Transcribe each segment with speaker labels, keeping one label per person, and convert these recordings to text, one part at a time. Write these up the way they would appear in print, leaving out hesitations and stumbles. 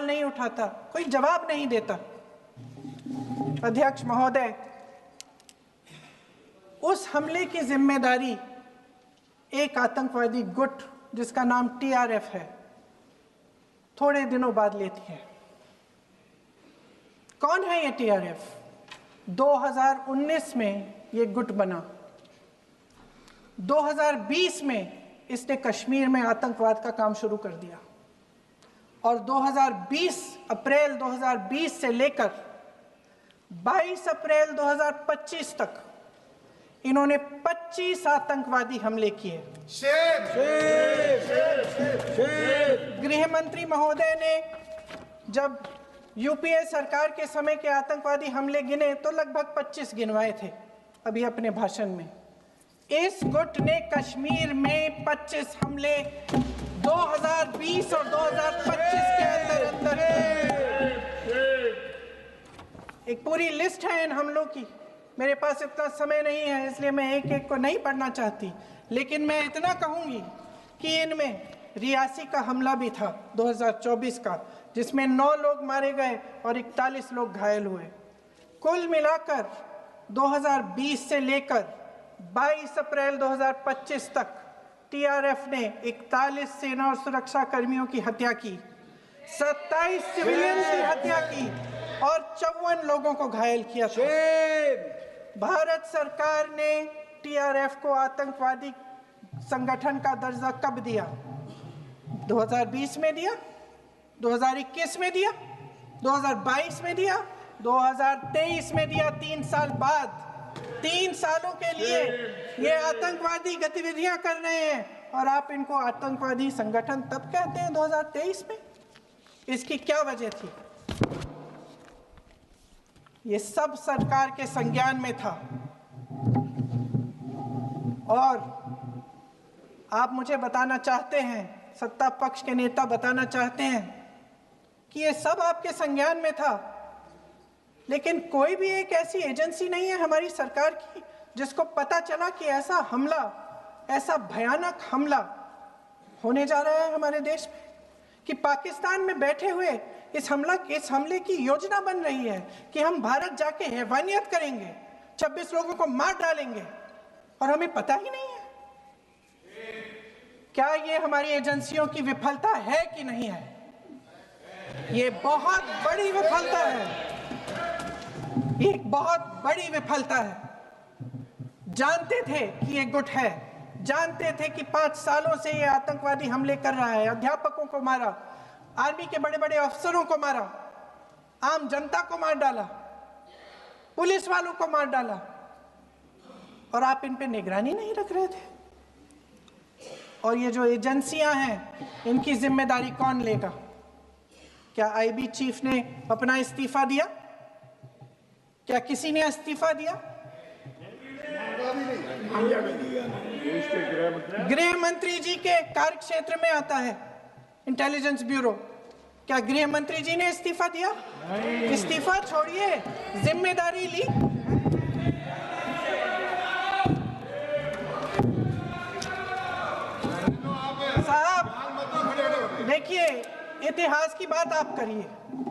Speaker 1: सवाल नहीं उठाता, कोई जवाब नहीं देता। अध्यक्ष महोदय, उस हमले की जिम्मेदारी एक आतंकवादी गुट जिसका नाम टीआरएफ है थोड़े दिनों बाद लेती है। कौन है ये टीआरएफ? 2019 में ये गुट बना। 2020 में इसने कश्मीर में आतंकवाद का काम शुरू कर दिया और अप्रैल 2020 से लेकर 22 अप्रैल 2025 तक इन्होंने 25 आतंकवादी हमले किए। गृह मंत्री महोदय ने जब यूपीए सरकार के समय के आतंकवादी हमले गिने तो लगभग 25 गिनवाए थे अभी अपने भाषण में। इस गुट ने कश्मीर में 25 हमले 2020 और 2025 के अंदर एक पूरी लिस्ट है इन हमलों की। मेरे पास इतना समय नहीं है इसलिए मैं एक एक को नहीं पढ़ना चाहती, लेकिन मैं इतना कहूंगी कि इनमें रियासी का हमला भी था 2024 का, जिसमें 9 लोग मारे गए और 41 लोग घायल हुए। कुल मिलाकर 2020 से लेकर 22 अप्रैल 2025 तक टीआरएफ ने 41 सेना और सुरक्षा कर्मियों की हत्या की, 27 सिविलियंस की हत्या की और 54 लोगों को घायल किया था। भारत सरकार ने टीआरएफ को आतंकवादी संगठन का दर्जा कब दिया? 2020 में दिया, 2021 में दिया, 2022 में दिया, 2023 में दिया। 3 साल बाद, 3 सालों के लिए ये आतंकवादी गतिविधियां कर रहे हैं और आप इनको आतंकवादी संगठन तब कहते हैं 2023 में। इसकी क्या वजह थी? ये सब सरकार के संज्ञान में था और आप मुझे बताना चाहते हैं, सत्ता पक्ष के नेता बताना चाहते हैं कि ये सब आपके संज्ञान में था, लेकिन कोई भी एक ऐसी एजेंसी नहीं है हमारी सरकार की जिसको पता चला कि ऐसा हमला, ऐसा भयानक हमला होने जा रहा है हमारे देश में, कि पाकिस्तान में बैठे हुए इस हमले की योजना बन रही है कि हम भारत जाके हैवानियत करेंगे, 26 लोगों को मार डालेंगे और हमें पता ही नहीं है। क्या ये हमारी एजेंसियों की विफलता है कि नहीं है? ये बहुत बड़ी विफलता है, एक बहुत बड़ी विफलता है। जानते थे कि ये गुट है, जानते थे कि 5 सालों से ये आतंकवादी हमले कर रहा है, अध्यापकों को मारा, आर्मी के बड़े बड़े अफसरों को मारा, आम जनता को मार डाला, पुलिस वालों को मार डाला, और आप इन पे निगरानी नहीं रख रहे थे। और ये जो एजेंसियां हैं इनकी जिम्मेदारी कौन लेगा? क्या आईबी चीफ ने अपना इस्तीफा दिया? क्या किसी ने इस्तीफा दिया? गृह मंत्री जी के कार्य क्षेत्र में आता है इंटेलिजेंस ब्यूरो। क्या गृह मंत्री जी ने इस्तीफा दिया? इस्तीफा छोड़िए, जिम्मेदारी ली। साहब देखिए, इतिहास की बात आप करिए,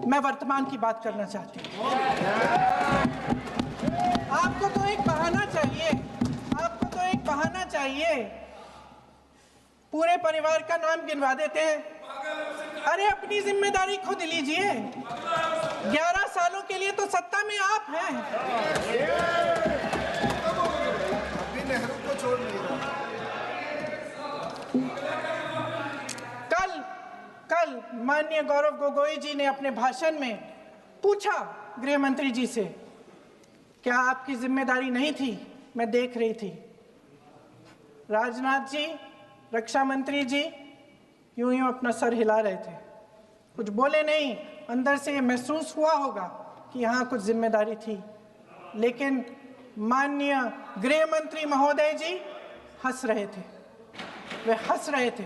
Speaker 1: मैं वर्तमान की बात करना चाहती हूँ। आपको तो एक बहाना चाहिए, आपको तो एक बहाना चाहिए। पूरे परिवार का नाम गिनवा देते हैं। अरे अपनी जिम्मेदारी खुद लीजिए। 11 सालों के लिए तो सत्ता में आप हैं।
Speaker 2: अभी नेहरू को छोड़ नहीं रहा।
Speaker 1: कल माननीय गौरव गोगोई जी ने अपने भाषण में पूछा गृह मंत्री जी से, क्या आपकी जिम्मेदारी नहीं थी? मैं देख रही थी। राजनाथ जी, रक्षा मंत्री जी यूं यूं अपना सर हिला रहे थे, कुछ बोले नहीं। अंदर से ये महसूस हुआ होगा कि यहाँ कुछ जिम्मेदारी थी, लेकिन माननीय गृह मंत्री महोदय जी हंस रहे थे, वे हंस रहे थे।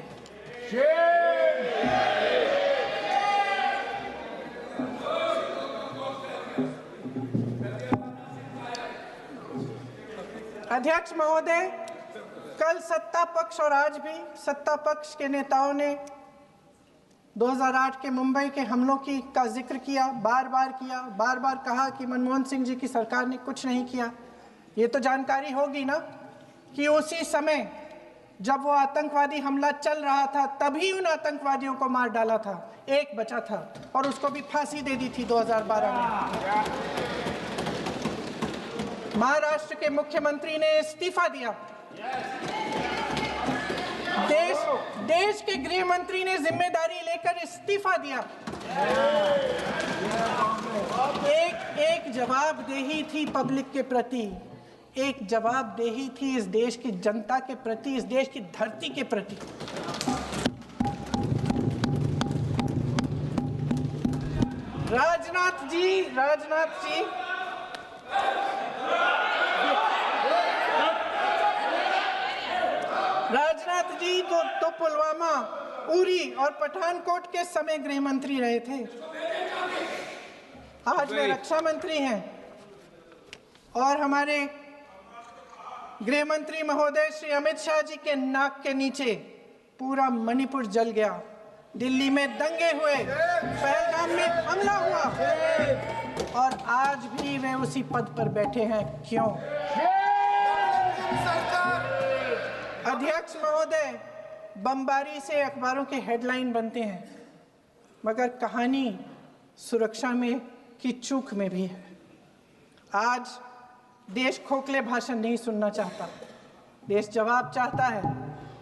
Speaker 1: अध्यक्ष महोदय, कल सत्ता पक्ष और आज भी सत्ता पक्ष के नेताओं ने 2008 के मुंबई के हमलों का जिक्र किया, बार बार कहा कि मनमोहन सिंह जी की सरकार ने कुछ नहीं किया। ये तो जानकारी होगी ना कि उसी समय जब वो आतंकवादी हमला चल रहा था तभी उन आतंकवादियों को मार डाला था, एक बचा था और उसको भी फांसी दे दी थी 2012 में। महाराष्ट्र के मुख्यमंत्री ने इस्तीफा दिया। देश के गृह मंत्री ने जिम्मेदारी लेकर इस्तीफा दिया। एक जवाबदेही थी पब्लिक के प्रति, एक जवाबदेही थी इस देश की जनता के प्रति, इस देश की धरती के प्रति। राजनाथ जी तो पुलवामा, उरी और पठानकोट के समय गृह मंत्री रहे थे। आज वे रक्षा मंत्री हैं और हमारे गृह मंत्री महोदय श्री अमित शाह जी के नाक के नीचे पूरा मणिपुर जल गया, दिल्ली में दंगे हुए, पहलगाम में हमला हुआ और आज भी वे उसी पद पर बैठे हैं। क्यों? अध्यक्ष महोदय, बमबारी से अखबारों के हेडलाइन बनते हैं, मगर कहानी सुरक्षा में की चूक में भी है। आज देश खोखले भाषण नहीं सुनना चाहता, देश जवाब चाहता है,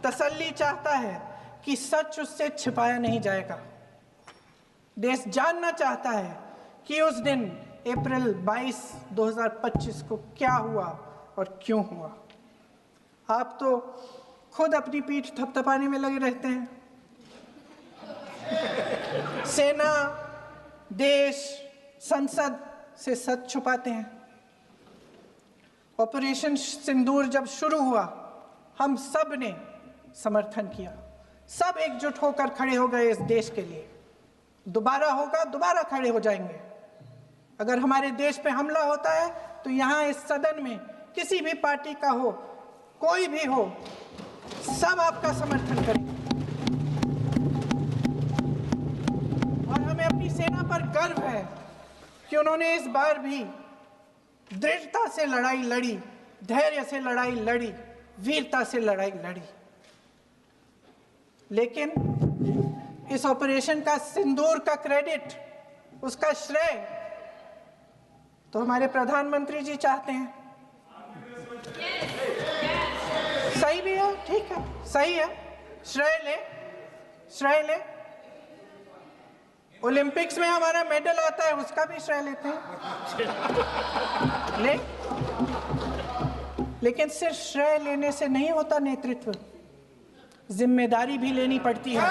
Speaker 1: तसल्ली चाहता है कि सच उससे छिपाया नहीं जाएगा। देश जानना चाहता है कि उस दिन अप्रैल 22, 2025 को क्या हुआ और क्यों हुआ। आप तो खुद अपनी पीठ थपथपाने में लगे रहते हैं। सेना, देश, संसद से सच छुपाते हैं। ऑपरेशन सिंदूर जब शुरू हुआ, हम सब ने समर्थन किया, सब एकजुट होकर खड़े हो गए इस देश के लिए। दोबारा होगा, दोबारा खड़े हो जाएंगे। अगर हमारे देश पे हमला होता है तो यहाँ इस सदन में किसी भी पार्टी का हो, कोई भी हो, सब आपका समर्थन करेंगे। और हमें अपनी सेना पर गर्व है कि उन्होंने इस बार भी दृढ़ता से लड़ाई लड़ी, धैर्य से लड़ाई लड़ी, वीरता से लड़ाई लड़ी। लेकिन इस ऑपरेशन का सिंदूर का क्रेडिट, उसका श्रेय तो हमारे प्रधानमंत्री जी चाहते हैं। सही भी है, ठीक है, सही है, श्रेय ले। ओलंपिक्स में हमारा मेडल आता है, उसका भी श्रेय लेते हैं, लेकिन सिर्फ श्रेय लेने से नहीं होता नेतृत्व, जिम्मेदारी भी लेनी पड़ती है।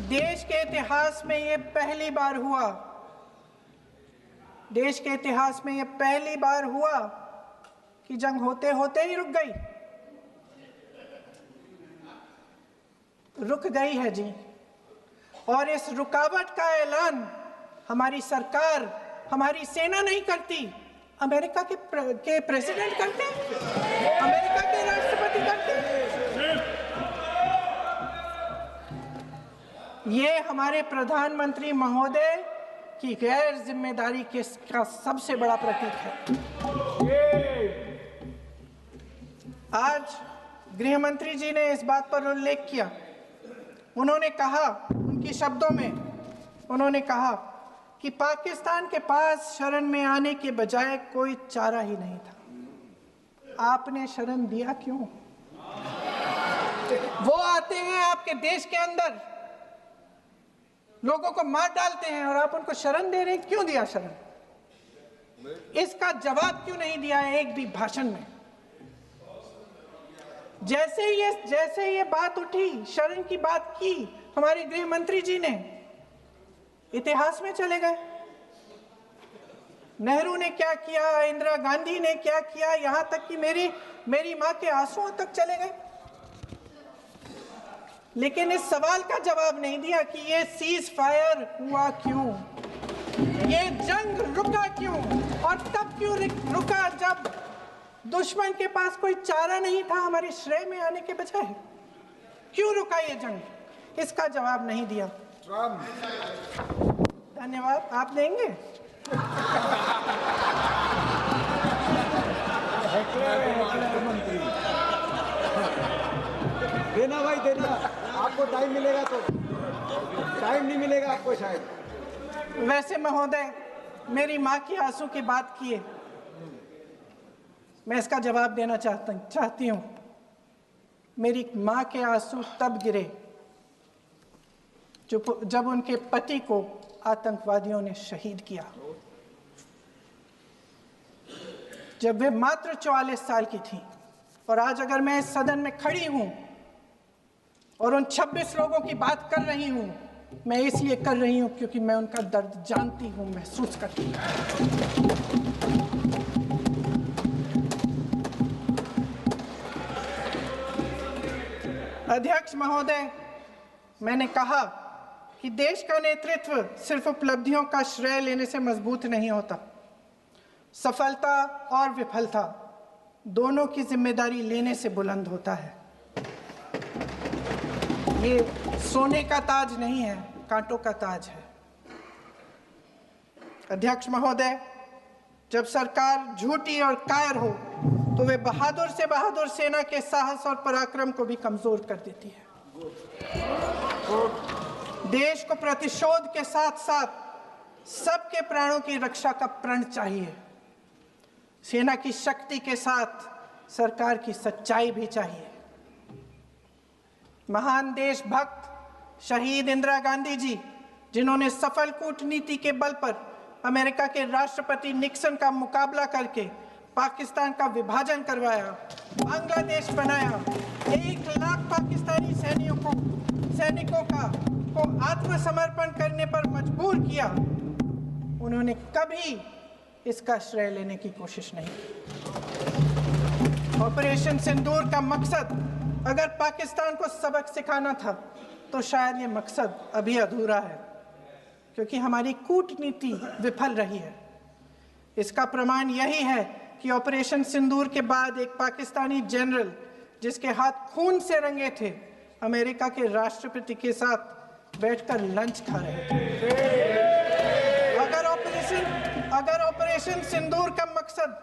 Speaker 1: देश के इतिहास में ये पहली बार हुआ, देश के इतिहास में ये पहली बार हुआ कि जंग होते होते ही रुक गई है जी। और इस रुकावट का ऐलान हमारी सरकार, हमारी सेना नहीं करती, अमेरिका के प्रेसिडेंट करते हैं, अमेरिका के राष्ट्रपति करते हैं। ये हमारे प्रधानमंत्री महोदय की गैर जिम्मेदारी का सबसे बड़ा प्रतीक है। आज गृह मंत्री जी ने इस बात पर उल्लेख किया। उन्होंने कहा, उनके शब्दों में उन्होंने कहा कि पाकिस्तान के पास शरण में आने के बजाय कोई चारा ही नहीं था। आपने शरण दिया क्यों? वो आते हैं आपके देश के अंदर, लोगों को मार डालते हैं और आप उनको शरण दे रहे हैं। क्यों दिया शरण? इसका जवाब क्यों नहीं दिया एक भी भाषण में? जैसे ये बात उठी, शरण की बात की, हमारे गृह मंत्री जी ने इतिहास में चले गए। नेहरू ने क्या किया, इंदिरा गांधी ने क्या किया, यहां तक कि मेरी मां के आंसुओं तक चले गए। लेकिन इस सवाल का जवाब नहीं दिया कि ये सीज फायर हुआ क्यों, ये जंग रुका क्यों, और तब क्यों रुका जब दुश्मन के पास कोई चारा नहीं था हमारे श्रेय में आने के बजाय? क्यों रुका ये जंग? इसका जवाब नहीं दिया। धन्यवाद। आप देंगे?
Speaker 3: देना भाई देना, आपको टाइम मिलेगा तो। टाइम नहीं मिलेगा आपको शायद।
Speaker 1: वैसे महोदय, मेरी माँ की आंसू की बात किए, मैं इसका जवाब देना चाहती हूँ। मेरी माँ के आंसू तब गिरे जब उनके पति को आतंकवादियों ने शहीद किया, जब वे मात्र 44 साल की थी। और आज अगर मैं इस सदन में खड़ी हूं और उन 26 लोगों की बात कर रही हूं, मैं इसलिए कर रही हूं क्योंकि मैं उनका दर्द जानती हूं, महसूस करती हूं। अध्यक्ष महोदय, मैंने कहा कि देश का नेतृत्व सिर्फ उपलब्धियों का श्रेय लेने से मजबूत नहीं होता। सफलता और विफलता दोनों की जिम्मेदारी लेने से बुलंद होता है। ये सोने का ताज नहीं है, कांटों का ताज है। अध्यक्ष महोदय, जब सरकार झूठी और कायर हो तो वे बहादुर से बहादुर सेना के साहस और पराक्रम को भी कमजोर कर देती है। देश को प्रतिशोध के साथ साथ सबके प्राणों की रक्षा का प्रण चाहिए। सेना की शक्ति के साथ सरकार की सच्चाई भी चाहिए। महान देशभक्त शहीद इंदिरा गांधी जी, जिन्होंने सफल कूटनीति के बल पर अमेरिका के राष्ट्रपति निक्सन का मुकाबला करके पाकिस्तान का विभाजन करवाया, बांग्लादेश बनाया, 1 लाख पाकिस्तानी सैनिकों को आत्मसमर्पण करने पर मजबूर किया, उन्होंने कभी इसका श्रेय लेने की कोशिश नहीं की। ऑपरेशन सिंदूर का मकसद अगर पाकिस्तान को सबक सिखाना था तो शायद ये मकसद अभी अधूरा है, क्योंकि हमारी कूटनीति विफल रही है। इसका प्रमाण यही है कि ऑपरेशन सिंदूर के बाद एक पाकिस्तानी जनरल, जिसके हाथ खून से रंगे थे, अमेरिका के राष्ट्रपति के साथ बैठकर लंच खा रहे थे। अगर ऑपरेशन सिंदूर का मकसद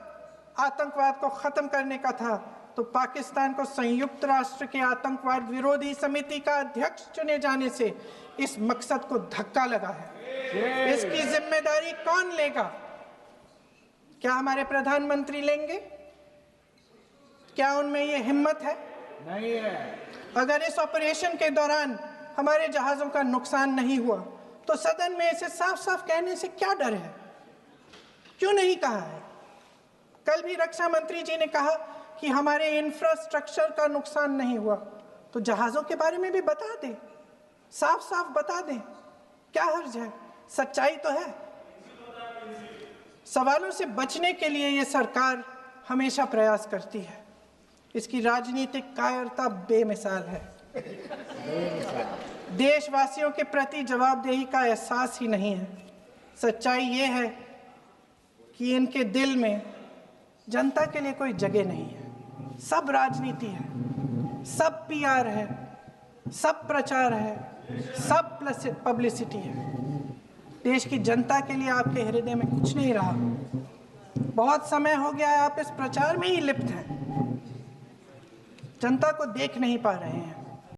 Speaker 1: आतंकवाद को खत्म करने का था तो पाकिस्तान को संयुक्त राष्ट्र के आतंकवाद विरोधी समिति का अध्यक्ष चुने जाने से इस मकसद को धक्का लगा है। इसकी जिम्मेदारी कौन लेगा? क्या हमारे प्रधानमंत्री लेंगे? क्या उनमें ये हिम्मत है?
Speaker 3: नहीं है।
Speaker 1: अगर इस ऑपरेशन के दौरान हमारे जहाजों का नुकसान नहीं हुआ तो सदन में इसे साफ साफ कहने से क्या डर है? क्यों नहीं कहा है? कल भी रक्षा मंत्री जी ने कहा कि हमारे इंफ्रास्ट्रक्चर का नुकसान नहीं हुआ, तो जहाजों के बारे में भी बता दें, साफ साफ बता दें, क्या हर्ज है? सच्चाई तो है। सवालों से बचने के लिए ये सरकार हमेशा प्रयास करती है। इसकी राजनीतिक कायरता बेमिसाल है। देशवासियों के प्रति जवाबदेही का एहसास ही नहीं है। सच्चाई ये है कि इनके दिल में जनता के लिए कोई जगह नहीं है। सब राजनीति है, सब पीआर है, सब प्रचार है, सब पब्लिसिटी है। देश की जनता के लिए आपके हृदय में कुछ नहीं रहा। बहुत समय हो गया है आप इस प्रचार में ही लिप्त हैं, जनता को देख नहीं पा रहे हैं।